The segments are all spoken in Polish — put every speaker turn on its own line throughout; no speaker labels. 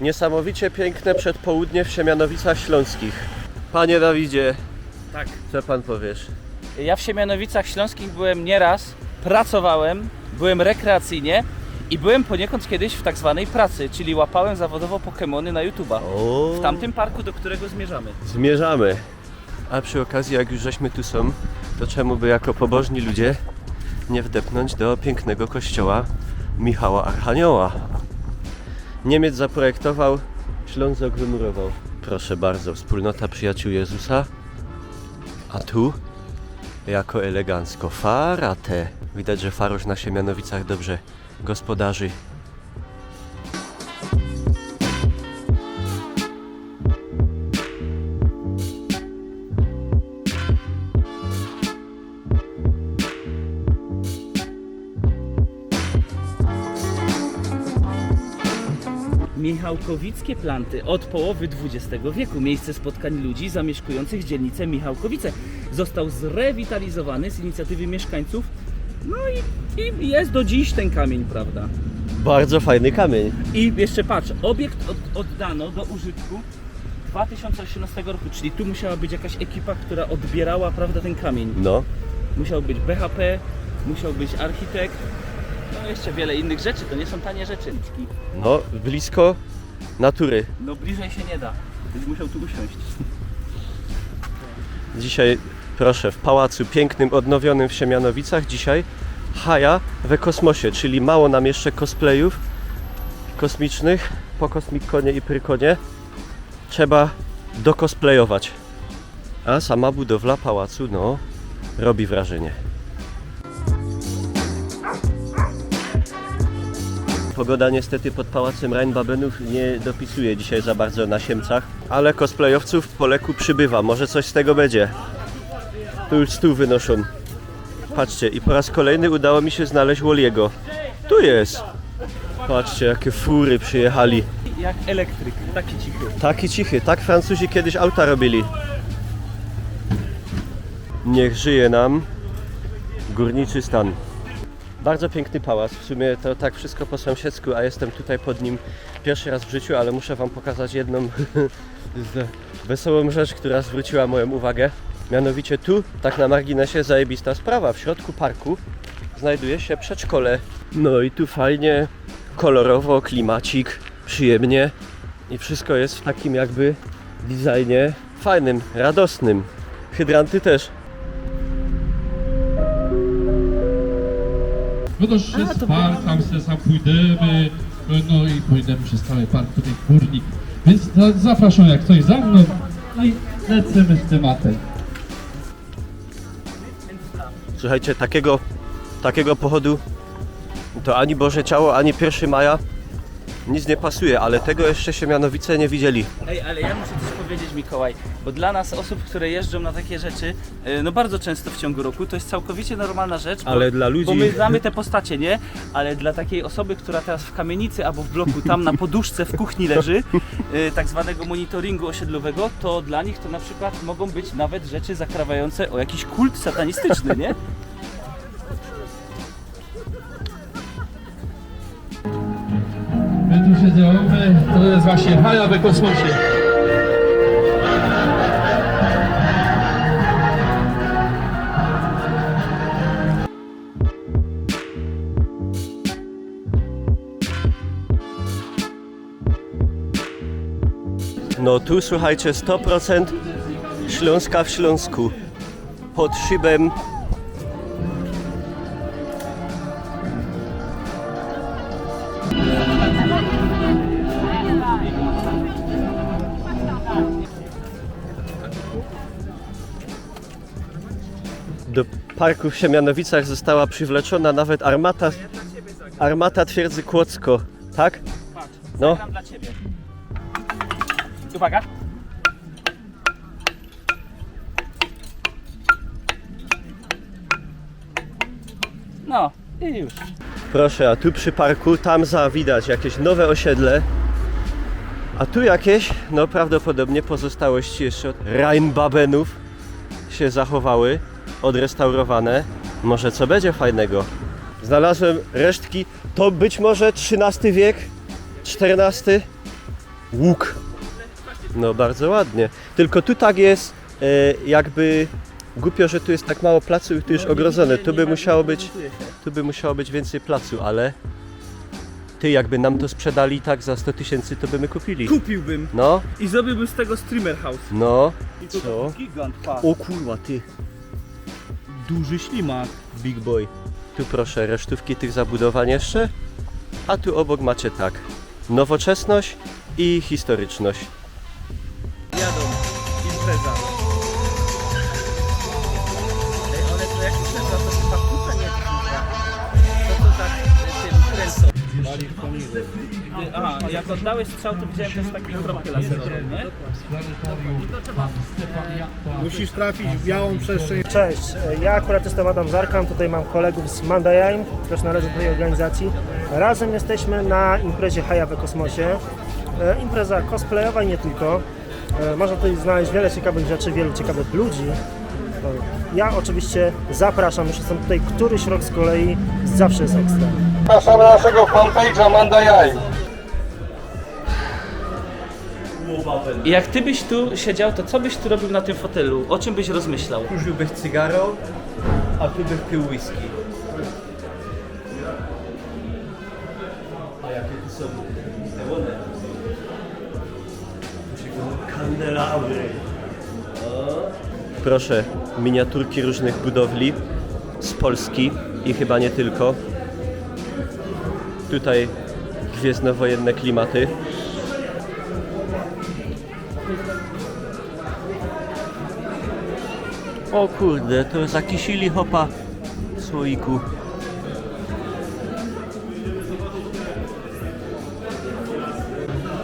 Niesamowicie piękne przedpołudnie w Siemianowicach Śląskich. Panie Dawidzie,
Tak.
co pan powiesz?
Ja w Siemianowicach Śląskich byłem nieraz, pracowałem, byłem rekreacyjnie i byłem poniekąd kiedyś w tak zwanej pracy, czyli łapałem zawodowo Pokemony na YouTube'a.
O,
W tamtym parku, do którego zmierzamy.
zmierzamy. A przy okazji, jak już żeśmy tu są, to czemu by jako pobożni ludzie nie wdepnąć do pięknego kościoła Michała Archanioła? Niemiec zaprojektował, Ślązok wymurował. Proszę bardzo, wspólnota przyjaciół Jezusa. A tu, jako elegancko, Farate. Widać, że Farosz na Siemianowicach dobrze gospodarzy.
Michałkowickie Planty od połowy XX wieku. Miejsce spotkań ludzi zamieszkujących dzielnicę Michałkowice. Został zrewitalizowany z inicjatywy mieszkańców. No i jest do dziś ten kamień, prawda?
Bardzo fajny kamień.
I jeszcze patrz, obiekt oddano do użytku 2018 roku, czyli tu musiała być jakaś ekipa, która odbierała, prawda, ten kamień.
No,
Musiał być BHP, musiał być architekt, no jeszcze wiele innych rzeczy, to nie są tanie rzeczy.
no, blisko natury.
No bliżej się nie da, więc musiał tu usiąść.
Dzisiaj, proszę, w pałacu pięknym, odnowionym w Siemianowicach, dzisiaj Haja we kosmosie, czyli mało nam jeszcze cosplayów kosmicznych, po Kosmikonie i Prykonie. Trzeba dokosplayować. A sama budowla pałacu, no, robi wrażenie. Pogoda niestety pod pałacem Rheinbabenów nie dopisuje dzisiaj za bardzo na Siemcach, ale cosplayowców w Poleku przybywa, może coś z tego będzie. Tu już stół wynoszą. Patrzcie, i po raz kolejny udało mi się znaleźć Walliego. Tu jest! Patrzcie, jakie fury przyjechali.
Jak elektryk, taki cichy.
Taki cichy, tak Francuzi kiedyś auta robili. Niech żyje nam górniczy stan. Bardzo piękny pałac, w sumie to tak wszystko po sąsiedzku, a jestem tutaj pod nim pierwszy raz w życiu, ale muszę wam pokazać jedną wesołą rzecz, która zwróciła moją uwagę. Mianowicie tu, tak na marginesie, zajebista sprawa, w środku parku znajduje się przedszkole. No i tu fajnie, kolorowo, klimacik, przyjemnie i wszystko jest w takim jakby designie fajnym, radosnym. Hydranty też.
No to przez park, tam sobie sam pójdziemy, no i pójdziemy przez cały park, tutaj kurnik. Więc zapraszam jak ktoś za mną, no i lecimy z tematem.
Słuchajcie, takiego pochodu to ani Boże Ciało, ani 1 maja nic nie pasuje, ale tego jeszcze Siemianowice nie widzieli.
Ej, ale ja muszę coś powiedzieć, Mikołaj, bo dla nas, osób, które jeżdżą na takie rzeczy, no bardzo często w ciągu roku, to jest całkowicie normalna rzecz, bo,
Ale dla ludzi-
bo my znamy te postacie, nie? Ale dla takiej osoby, która teraz w kamienicy albo w bloku tam na poduszce w kuchni leży, tak zwanego monitoringu osiedlowego, to dla nich to na przykład mogą być nawet rzeczy zakrawające o jakiś kult satanistyczny, nie?
My tu się działamy, to jest właśnie Haja we kosmosie.
No tu słuchajcie, 100% Śląska w Śląsku. Pod szybem. Do parku w Siemianowicach została przywleczona nawet armata twierdzy Kłodzko, tak?
Patrz,
No.
zagram dla Ciebie. Uwaga. No i już.
Proszę, a tu przy parku, tam za widać jakieś nowe osiedle. A tu jakieś, no prawdopodobnie pozostałości jeszcze od Rheinbabenów się zachowały, odrestaurowane. Może co będzie fajnego? Znalazłem resztki, to być może XIII wiek, XIV. Łuk. No bardzo ładnie. Tylko tu tak jest jakby głupio, że tu jest tak mało placu i tu już ogrodzone. Tu by musiało być więcej placu, ale ty jakby nam to sprzedali tak za 100 000, to by my kupili.
Kupiłbym
No,
i zrobiłbym z tego streamer house.
no.
I to
Co?
taki gigant, pa.
O kurwa, ty.
Duży ślimak.
Big boy. Tu proszę resztówki tych zabudowań jeszcze. A tu obok macie tak. Nowoczesność i historyczność.
Jadą. Impreza. Ej, ale to jak się nazywa, to chyba kuta, nie kuta. To tak tym kręcą. Aha, jak oddałeś strzał, to widziałem też taką kropkę laserową, nie?
Musisz trafić w białą przestrzeń.
Cześć, ja akurat jestem Adam Zarkam, tutaj mam kolegów z Mandajaim, też należę do tej organizacji. Razem jesteśmy na imprezie Haja we Kosmosie. Impreza cosplayowa i nie tylko. Można tutaj znaleźć wiele ciekawych rzeczy, wielu ciekawych ludzi. Ja oczywiście zapraszam, już jestem tutaj któryś rok z kolei, zawsze jest ekstra.
Zapraszamy na naszego fanpage'a Manda Jaj.
I jak ty byś tu siedział, to co byś tu robił na tym fotelu? O czym byś rozmyślał?
Kurzyłbyś cygaro, a tu bych pił whisky. A jakie tu są te łone? Kandelabry. Proszę, miniaturki różnych budowli z Polski i chyba nie tylko. Tutaj gwiezdnowojenne klimaty. O kurde, to zakisili hopa w słoiku.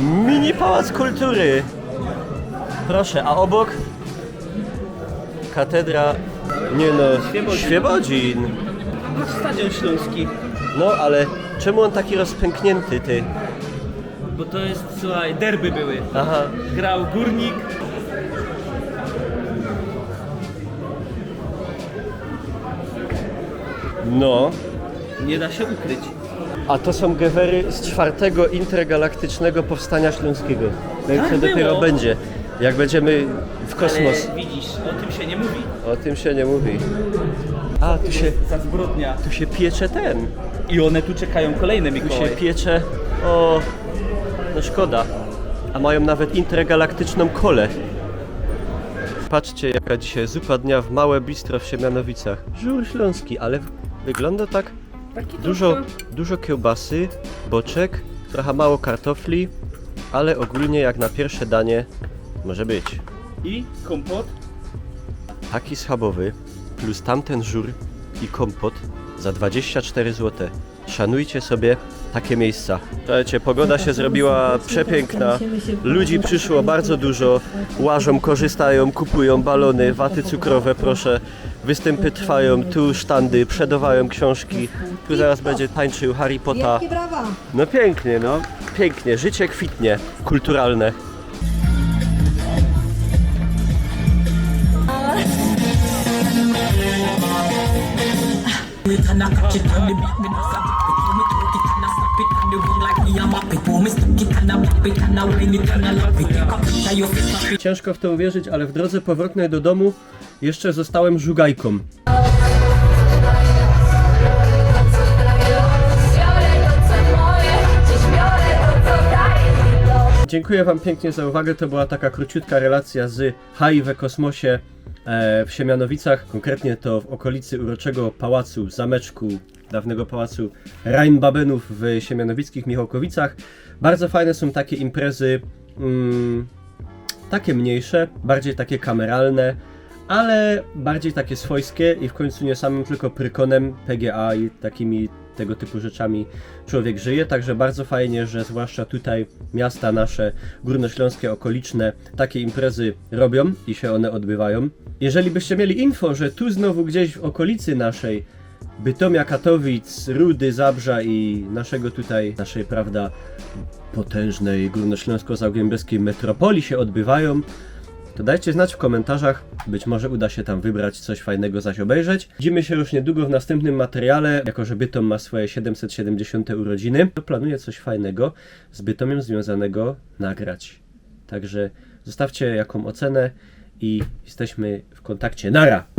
Mini Pałac Kultury. Proszę, a obok? Katedra, nie no, Świebodzin.
Stadion Śląski.
No ale czemu on taki rozpęknięty, ty?
Bo to jest, słuchaj, derby były.
Aha.
Grał Górnik.
No.
Nie da się ukryć.
A to są gewery z 4. intergalaktycznego powstania śląskiego. Więc to dopiero
było.
będzie, jak będziemy w kosmos.
Ale widzisz, o tym się nie mówi.
O tym się nie mówi. A,
Za zbrodnia.
tu się piecze ten.
I one tu czekają kolejne,
Tu się
Mikołaj.
piecze. O, no szkoda. A mają nawet intergalaktyczną kolę. Patrzcie, jaka dzisiaj zupa dnia w małe bistro w Siemianowicach. Żur śląski, ale wygląda tak.
Taki
Dużo kiełbasy, boczek, trochę mało kartofli, ale ogólnie jak na pierwsze danie może być.
I kompot.
Taki schabowy plus tamten żur i kompot za 24 zł. Szanujcie sobie takie miejsca. Słuchajcie, pogoda się zrobiła przepiękna. Ludzi przyszło bardzo dużo. Łażą, korzystają, kupują balony, waty cukrowe, proszę. Występy trwają, tu sztandy, przedawają książki. Tu zaraz będzie tańczył Harry Potter.
Wielkie brawa!
No pięknie, no. Pięknie. Życie kwitnie. Kulturalne. Ciężko w to uwierzyć, ale w drodze powrotnej do domu jeszcze zostałem żugajką. Dziękuję Wam pięknie za uwagę. To była taka króciutka relacja z Hai we Kosmosie w Siemianowicach. Konkretnie to w okolicy uroczego pałacu, zameczku, dawnego pałacu Rheinbabenów w siemianowickich Michałkowicach. Bardzo fajne są takie imprezy, takie mniejsze, bardziej takie kameralne, ale bardziej takie swojskie i w końcu nie samym tylko prykonem, PGA i takimi tego typu rzeczami człowiek żyje, także bardzo fajnie, że zwłaszcza tutaj miasta nasze górnośląskie, okoliczne takie imprezy robią i się one odbywają. Jeżeli byście mieli info, że tu znowu gdzieś w okolicy naszej Bytomia, Katowic, Rudy, Zabrza i naszej, prawda, potężnej górnośląsko-zagłębiowskiej metropolii się odbywają, to dajcie znać w komentarzach. Być może uda się tam wybrać coś fajnego zaś obejrzeć. Widzimy się już niedługo w następnym materiale. Jako że Bytom ma swoje 770 urodziny, to planuję coś fajnego z Bytomiem związanego nagrać. Także zostawcie jaką ocenę i jesteśmy w kontakcie. Nara!